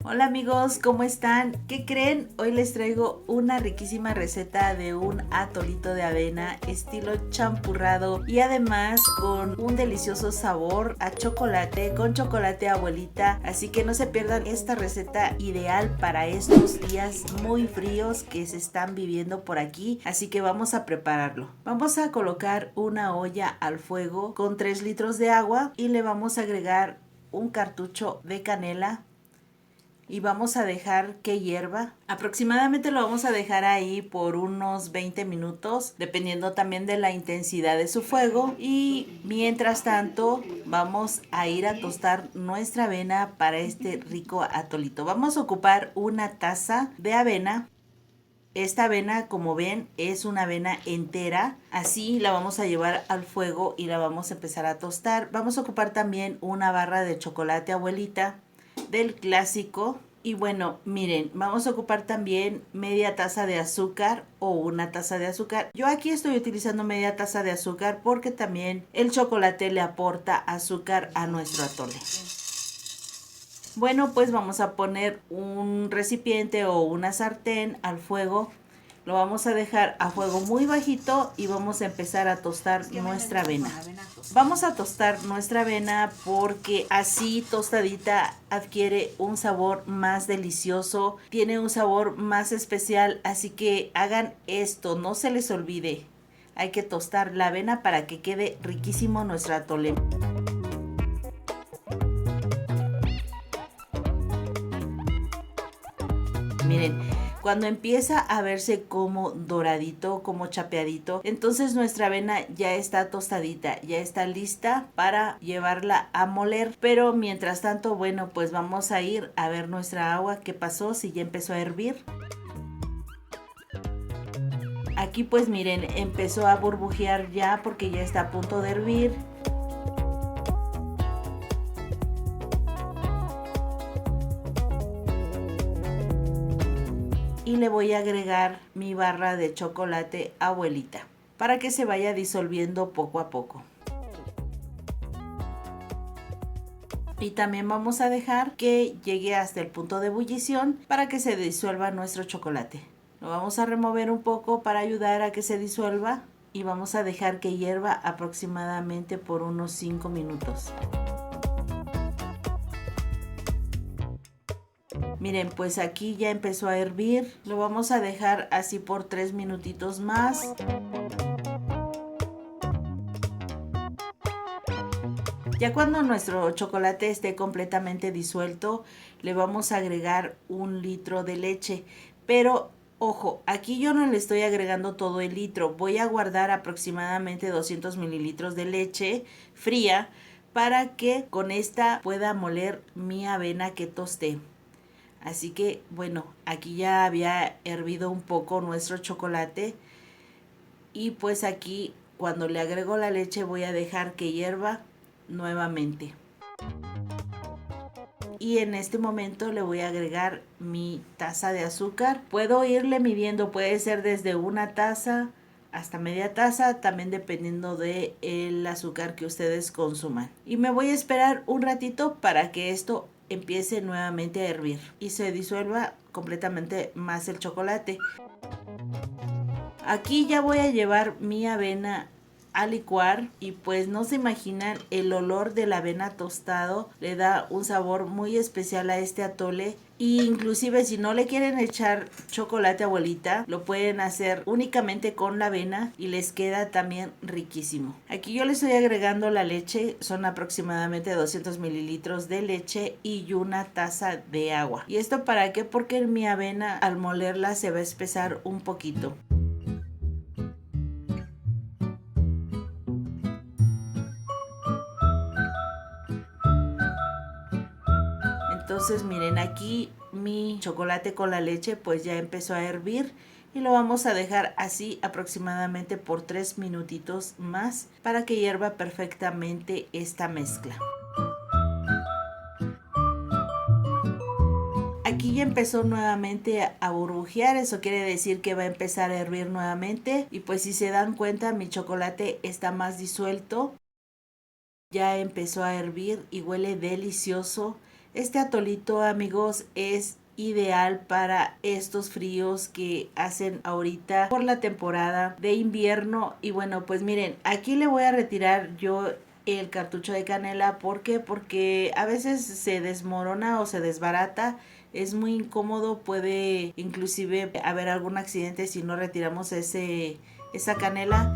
Hola amigos, ¿cómo están? ¿Qué creen? Hoy les traigo una riquísima receta de un atolito de avena estilo champurrado y además con un delicioso sabor a chocolate, con chocolate abuelita. Así que no se pierdan esta receta ideal para estos días muy fríos que se están viviendo por aquí. Así que vamos a prepararlo. Vamos a colocar una olla al fuego con 3 litros de agua y le vamos a agregar un cartucho de canela y vamos a dejar que hierva. Aproximadamente lo vamos a dejar ahí por unos 20 minutos, dependiendo también de la intensidad de su fuego. Y mientras tanto, vamos a ir a tostar nuestra avena para este rico atolito. Vamos a ocupar una taza de avena. Esta avena, como ven, es una avena entera. Así la vamos a llevar al fuego y la vamos a empezar a tostar. Vamos a ocupar también una barra de chocolate abuelita del clásico. Y bueno, miren, vamos a ocupar también media taza de azúcar o una taza de azúcar. Yo aquí estoy utilizando media taza de azúcar porque también el chocolate le aporta azúcar a nuestro atole. Bueno, pues vamos a poner un recipiente o una sartén al fuego. Lo vamos a dejar a fuego muy bajito y vamos a empezar a tostar nuestra avena. Vamos a tostar nuestra avena porque así tostadita adquiere un sabor más delicioso, tiene un sabor más especial, así que hagan esto, no se les olvide. Hay que tostar la avena para que quede riquísimo nuestro atole. Miren, cuando empieza a verse como doradito, como chapeadito, entonces nuestra avena ya está tostadita, ya está lista para llevarla a moler. Pero mientras tanto, bueno, pues vamos a ir a ver nuestra agua, qué pasó, si ya empezó a hervir. Aquí pues miren, empezó a burbujear ya porque ya está a punto de hervir. Y le voy a agregar mi barra de chocolate abuelita para que se vaya disolviendo poco a poco. Y también vamos a dejar que llegue hasta el punto de ebullición para que se disuelva nuestro chocolate. Lo vamos a remover un poco para ayudar a que se disuelva y vamos a dejar que hierva aproximadamente por unos 5 minutos. Miren, pues aquí ya empezó a hervir. Lo vamos a dejar así por 3 minutitos más. Ya cuando nuestro chocolate esté completamente disuelto, le vamos a agregar 1 litro de leche. Pero ojo, aquí yo no le estoy agregando todo el litro. Voy a guardar aproximadamente 200 mililitros de leche fría para que con esta pueda moler mi avena que tosté. Así que bueno, aquí ya había hervido un poco nuestro chocolate y pues aquí cuando le agrego la leche voy a dejar que hierva nuevamente. Y en este momento le voy a agregar mi taza de azúcar. Puedo irle midiendo, puede ser desde una taza hasta media taza, también dependiendo de el azúcar que ustedes consuman. Y me voy a esperar un ratito para que esto empiece nuevamente a hervir y se disuelva completamente más el chocolate. Aquí ya voy a llevar mi avena a licuar y pues no se imaginan, el olor de la avena tostado le da un sabor muy especial a este atole. Y inclusive si no le quieren echar chocolate abuelita, lo pueden hacer únicamente con la avena y les queda también riquísimo. Aquí yo le estoy agregando la leche, son aproximadamente 200 mililitros de leche y una taza de agua. ¿Y esto para qué? Porque mi avena al molerla se va a espesar un poquito. Entonces miren, aquí mi chocolate con la leche pues ya empezó a hervir y lo vamos a dejar así aproximadamente por 3 minutitos más para que hierva perfectamente esta mezcla. Aquí ya empezó nuevamente a burbujear, eso quiere decir que va a empezar a hervir nuevamente y pues si se dan cuenta mi chocolate está más disuelto. Ya empezó a hervir y huele delicioso. Este atolito, amigos, es ideal para estos fríos que hacen ahorita por la temporada de invierno. Y bueno, pues miren, aquí le voy a retirar yo el cartucho de canela. ¿Por qué? Porque a veces se desmorona o se desbarata. Es muy incómodo, puede inclusive haber algún accidente si no retiramos esa canela.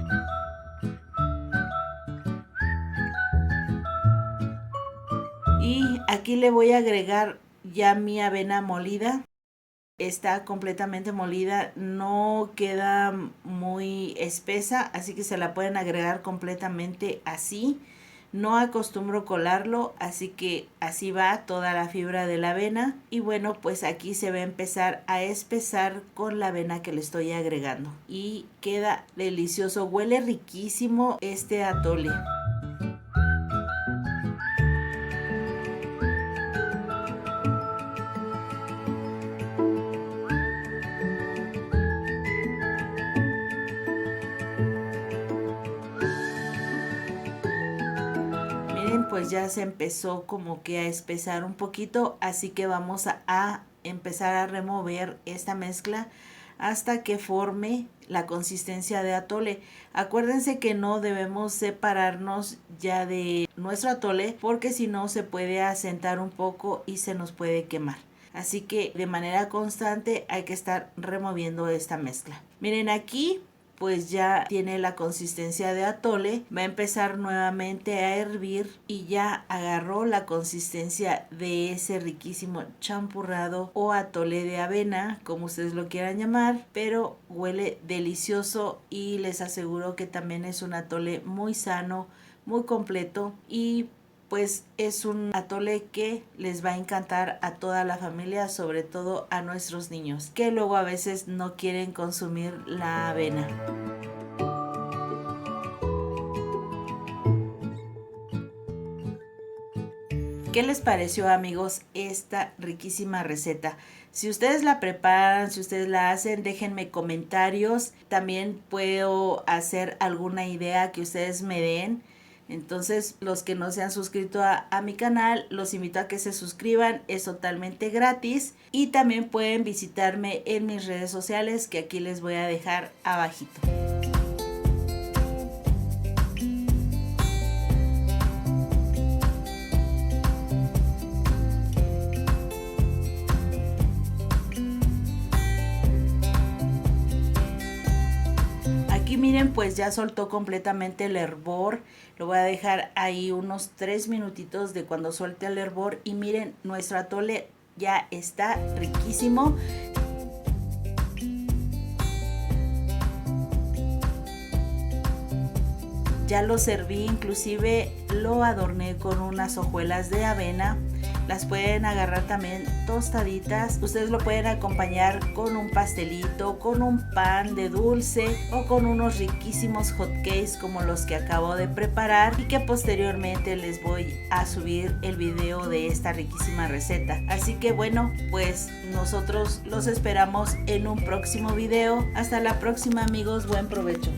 Y aquí le voy a agregar ya mi avena molida. Está completamente molida, no queda muy espesa, así que se la pueden agregar completamente así. No acostumbro colarlo, así que así va toda la fibra de la avena. Y bueno, pues aquí se va a empezar a espesar con la avena que le estoy agregando. Y queda delicioso, huele riquísimo este atole. Pues ya se empezó como que a espesar un poquito, así que vamos a empezar a remover esta mezcla hasta que forme la consistencia de atole. Acuérdense que no debemos separarnos ya de nuestro atole, porque si no se puede asentar un poco y se nos puede quemar. Así que de manera constante hay que estar removiendo esta mezcla. Miren, aquí pues ya tiene la consistencia de atole, va a empezar nuevamente a hervir y ya agarró la consistencia de ese riquísimo champurrado o atole de avena, como ustedes lo quieran llamar, pero huele delicioso y les aseguro que también es un atole muy sano, muy completo, y pues es un atole que les va a encantar a toda la familia, sobre todo a nuestros niños, que luego a veces no quieren consumir la avena. ¿Qué les pareció, amigos, esta riquísima receta? Si ustedes la preparan, si ustedes la hacen, déjenme comentarios. También puedo hacer alguna idea que ustedes me den. Entonces, los que no se han suscrito a mi canal, los invito a que se suscriban, es totalmente gratis. Y también pueden visitarme en mis redes sociales, que aquí les voy a dejar abajito. Miren, pues ya soltó completamente el hervor. Lo voy a dejar ahí unos 3 minutitos de cuando suelte el hervor. Y miren, nuestro atole ya está riquísimo. Ya lo serví, inclusive lo adorné con unas hojuelas de avena. Las pueden agarrar también tostaditas. Ustedes lo pueden acompañar con un pastelito, con un pan de dulce o con unos riquísimos hotcakes como los que acabo de preparar, y que posteriormente les voy a subir el video de esta riquísima receta. Así que bueno, pues nosotros los esperamos en un próximo video. Hasta la próxima, amigos. Buen provecho.